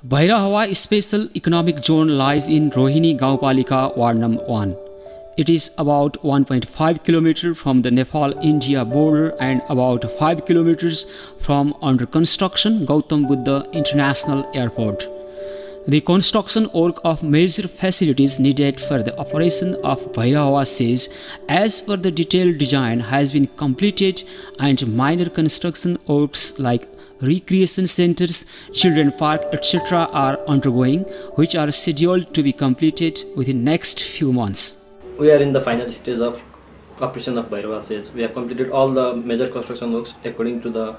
Bhairahawa Special Economic Zone lies in Rohini Gaupalika Ward Number 1. It is about 1.5 km from the Nepal-India border and about 5 km from under construction Gautam Buddha International Airport. The construction work of major facilities needed for the operation of Bhairahawa SEZA as per the detailed design has been completed, and minor construction works like recreation centers, children park, etc. are undergoing, which are scheduled to be completed within next few months. We are in the final stage of operation of Bhairahawa SEZA. We have completed all the major construction works according to the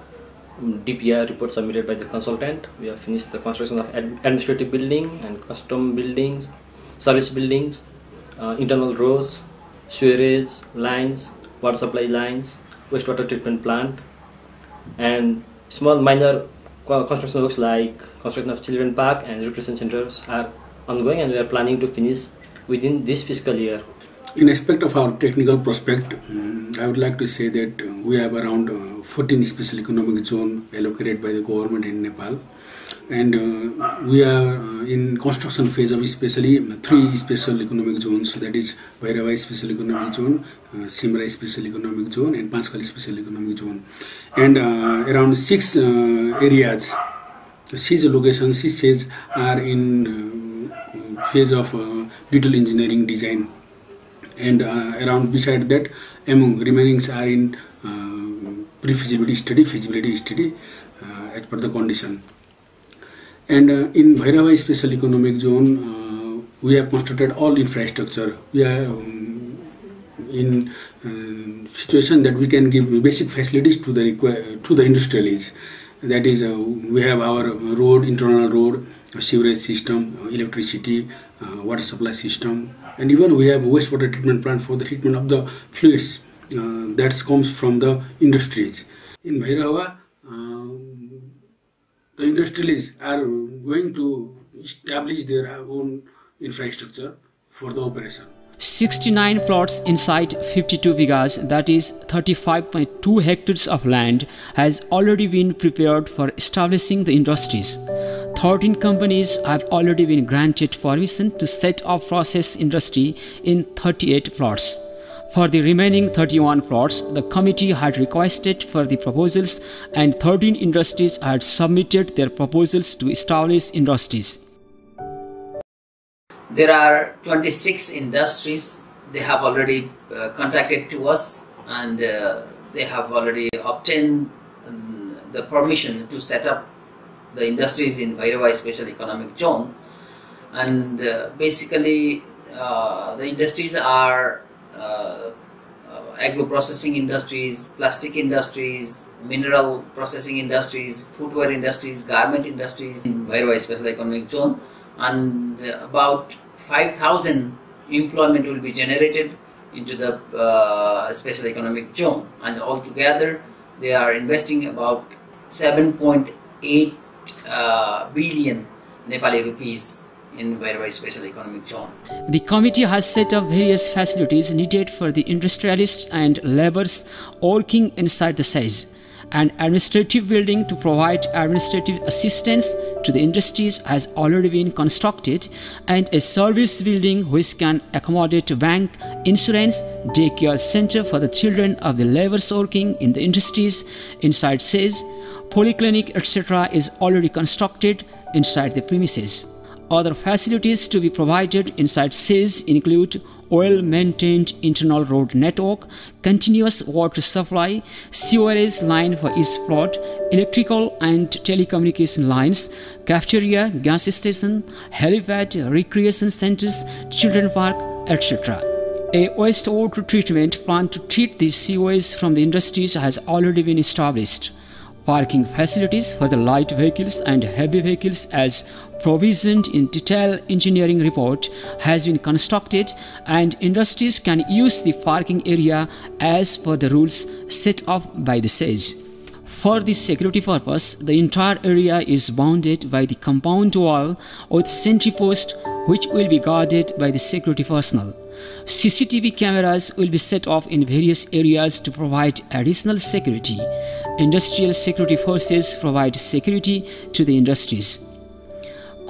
DPR report submitted by the consultant. We have finished the construction of administrative building and custom buildings, service buildings, internal roads, sewerage lines, water supply lines, wastewater treatment plant, and small minor construction works like construction of children park and recreation centers are ongoing, and we are planning to finish within this fiscal year. In aspect of our technical prospect, I would like to say that we have around 14 special economic zone allocated by the government in Nepal, and we are in construction phase of especially 3 special economic zones, that is Bhairahawa Special Economic Zone, Simrai Special Economic Zone and Panchkali Special Economic Zone, and around 6 areas, 6 locations, 6 states are in phase of detailed engineering design, and around beside that among remainings are in pre-feasibility study, feasibility study as per the condition. And in Bhairahawa Special Economic Zone, we have constructed all infrastructure. We are in situation that we can give basic facilities to the industrialists. That is, we have our road, internal road, sewerage system, electricity, water supply system, and even we have wastewater treatment plant for the treatment of the fluids that comes from the industries. In Bhairahawa, the industrialists are going to establish their own infrastructure for the operation. 69 plots inside 52 bighas, that is 35.2 hectares of land, has already been prepared for establishing the industries. 13 companies have already been granted permission to set up process industry in 38 plots. For the remaining 31 plots, the committee had requested for the proposals, and 13 industries had submitted their proposals to establish industries. There are 26 industries. They have already contacted to us, and they have already obtained the permission to set up the industries in Bhairahawa Special Economic Zone. And basically the industries are agro-processing industries, plastic industries, mineral processing industries, footwear industries, garment industries in Bhairahawa Special Economic Zone, and about 5,000 employment will be generated into the Special Economic Zone, and altogether they are investing about 7.8 billion Nepali rupees in Bhairahawa Special Economic Zone. The committee has set up various facilities needed for the industrialists and laborers working inside the SEZA. An administrative building to provide administrative assistance to the industries has already been constructed, and a service building which can accommodate bank, insurance, daycare center for the children of the laborers working in the industries inside SEZA, polyclinic, etc. is already constructed inside the premises. Other facilities to be provided inside SEZA include well-maintained internal road network, continuous water supply, sewerage line for each plot, electrical and telecommunication lines, cafeteria, gas station, helipad, recreation centers, children park, etc. A wastewater treatment plant to treat the sewage from the industries has already been established. Parking facilities for the light vehicles and heavy vehicles as provisioned in detailed engineering report has been constructed, and industries can use the parking area as per the rules set up by the SEZA. For this security purpose, the entire area is bounded by the compound wall with sentry post, which will be guarded by the security personnel. CCTV cameras will be set off in various areas to provide additional security. Industrial security forces provide security to the industries.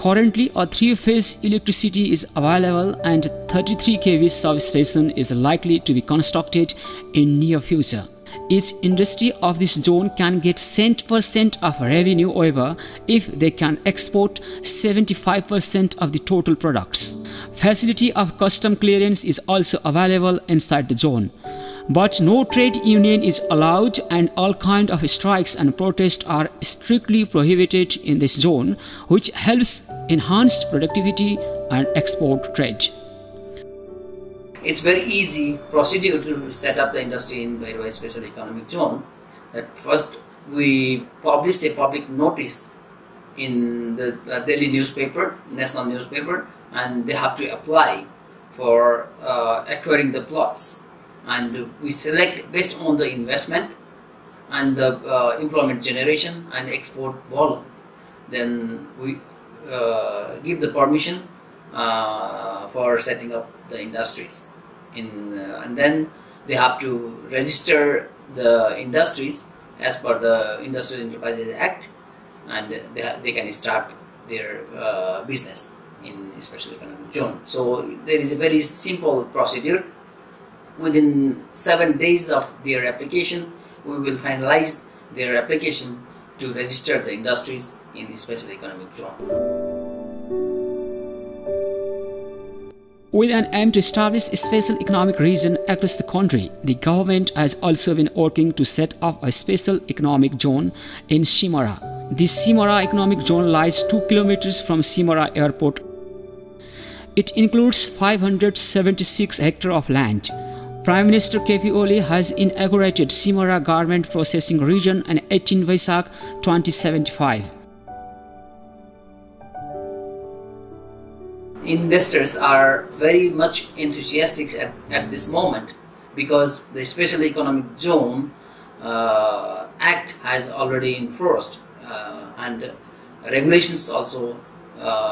Currently, a 3-phase electricity is available and 33 kV substation is likely to be constructed in near future. Each industry of this zone can get 100% of revenue over if they can export 75% of the total products. Facility of custom clearance is also available inside the zone. But no trade union is allowed and all kinds of strikes and protests are strictly prohibited in this zone, which helps enhance productivity and export trade. It's very easy procedure to set up the industry in Bhairava Special Economic Zone. That first we publish a public notice in the daily newspaper, national newspaper, and they have to apply for acquiring the plots. And we select based on the investment and the employment generation and export volume. Then we give the permission for setting up the industries. And then they have to register the industries as per the Industrial Enterprises Act, and they can start their business in Special Economic Zone. So there is a very simple procedure. Within 7 days of their application, we will finalize their application to register the industries in the Special Economic Zone. With an aim to establish a special economic region across the country, the government has also been working to set up a special economic zone in Simara. The Simara economic zone lies 2 kilometers from Simara airport. It includes 576 hectares of land. Prime Minister KP Oli has inaugurated Simara Garment Processing Region on 18 Vaisakh 2075. Investors are very much enthusiastic at this moment because the Special Economic Zone Act has already enforced and regulations also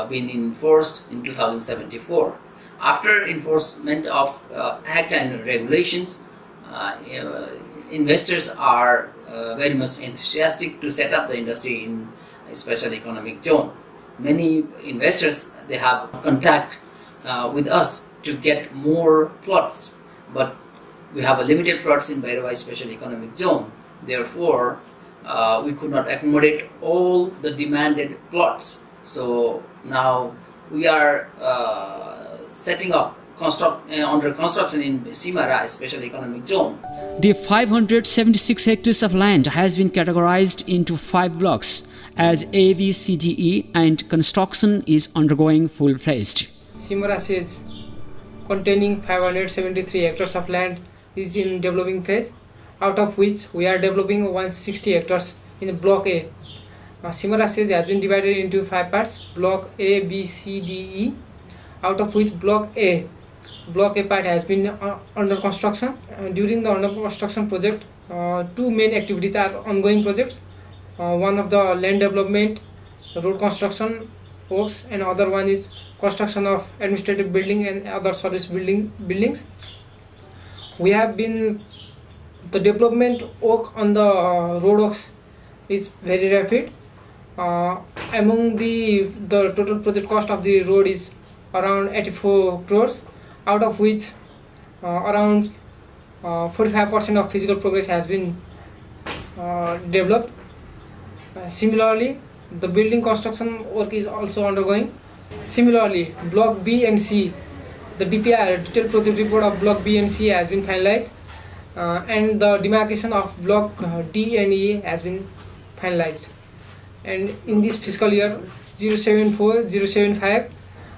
been enforced in 2074. After enforcement of Act and regulations, investors are very much enthusiastic to set up the industry in a Special Economic Zone. Many investors, they have contact with us to get more plots, but we have a limited plots in Bhairava Special Economic Zone. Therefore, we could not accommodate all the demanded plots. So now we are setting up under construction in Simara Special Economic Zone. The 576 hectares of land has been categorized into 5 blocks as A, B, C, D, E, and construction is undergoing full-fledged. Simara SEZA, containing 573 hectares of land, is in developing phase, out of which we are developing 160 hectares in Block A. Simara SEZA has been divided into 5 parts, Block A, B, C, D, E, out of which Block A part has been under construction. During the under construction project, 2 main activities are ongoing projects. One of the land development, road construction works, and other one is construction of administrative building and other service buildings. We have been, the development work on the road works is very rapid. Among the total project cost of the road is around 84 crores, out of which around 45% of physical progress has been developed. Similarly, the building construction work is also undergoing. Similarly, Block B and C, the DPR, detailed project report of Block B and C has been finalized, and the demarcation of Block D and E has been finalized. And in this fiscal year 074-075,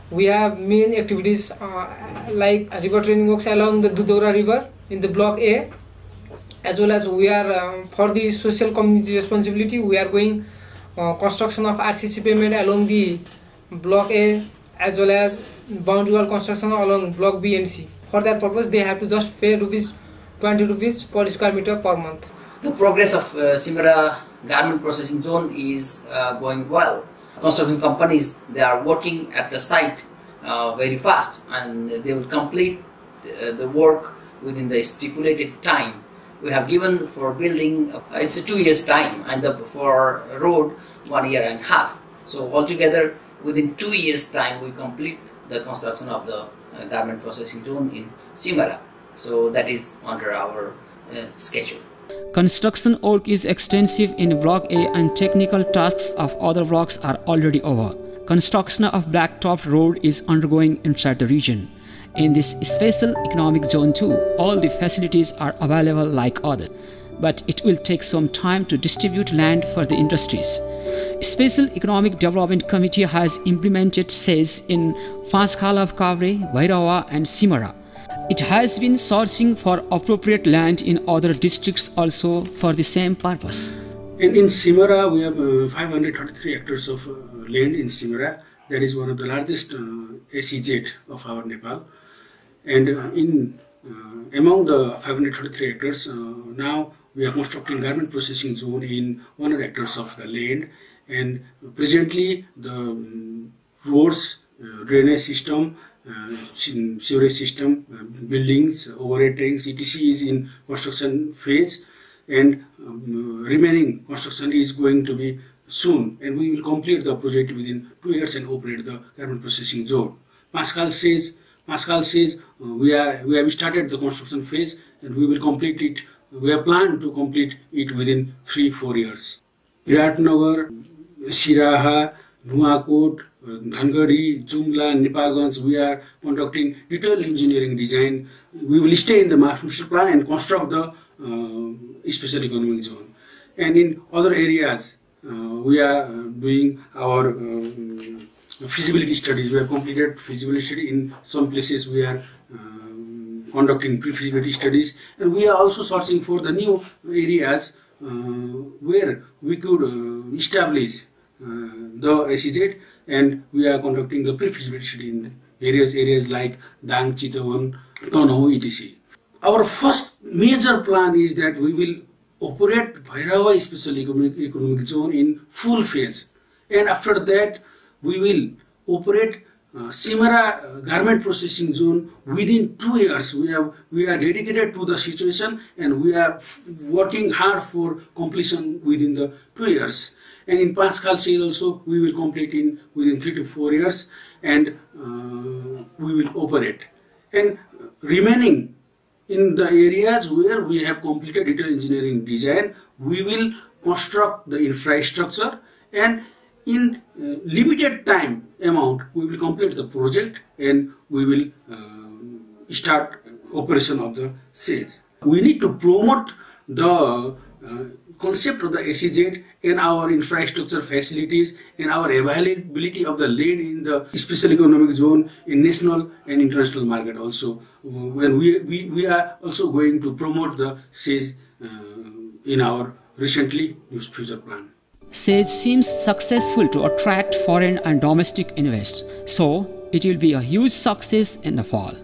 we have main activities like river training works along the Dudora River in the Block A, as well as we are for the social community responsibility, we are going construction of RCC payment along the Block A, as well as boundary wall construction along Block B and C. For that purpose, they have to just pay 20 rupees per square meter per month. The progress of Simara Garment Processing Zone is going well. Construction companies, they are working at the site very fast, and they will complete the work within the stipulated time. We have given for building, it's a 2 years time, and for road 1.5 years. So altogether within 2 years' time, we complete the construction of the garment processing zone in Simara. So that is under our schedule. Construction work is extensive in Block A and technical tasks of other blocks are already over. Construction of Blacktop Road is undergoing inside the region. In this special economic zone too, all the facilities are available like others, but it will take some time to distribute land for the industries. Special Economic Development Committee has implemented SEZ in Panchkhala of Kavre, Bhairawa and Simara. It has been searching for appropriate land in other districts also for the same purpose. In Simara, we have 533 hectares of land in Simara. That is one of the largest SEZ of our Nepal. And among the 533 hectares, now we are constructing garment processing zone in 100 hectares of the land. And presently, the roads, drainage system, sewerage system, buildings, overhead tanks, etc. is in construction phase, and remaining construction is going to be soon, and we will complete the project within 2 years and operate the garment processing zone. Panchkhala says we have started the construction phase, and we will complete it. We have planned to complete it within 3-4 years. Viratnagar, Siraha, Nuakot, Dhangadi, Jumla, Nepalganj, we are conducting detailed engineering design. We will stay in the master plan and construct the special economic zone. And in other areas, we are doing our feasibility studies. We have completed feasibility study. In some places we are conducting pre-feasibility studies, and we are also searching for the new areas where we could establish the SEZ, and we are conducting the pre-feasibility study in various areas like Dang, Chitwan, Tanahu, etc. Our first major plan is that we will operate Bhairawa Special Economic Zone in full phase, and after that we will operate Simara Garment Processing Zone within 2 years. We are dedicated to the situation, and we are working hard for completion within the 2 years. And in Panchkhala also we will complete within 3 to 4 years, and we will operate. And remaining in the areas where we have completed detailed engineering design, we will construct the infrastructure, and in limited time amount we will complete the project, and we will start operation of the SEZ. We need to promote the concept of the SEZ and our infrastructure facilities and our availability of the land in the special economic zone in national and international market also. When we are also going to promote the SEZ in our recently used future plan. SEZ seems successful to attract foreign and domestic investors, so it will be a huge success in Nepal.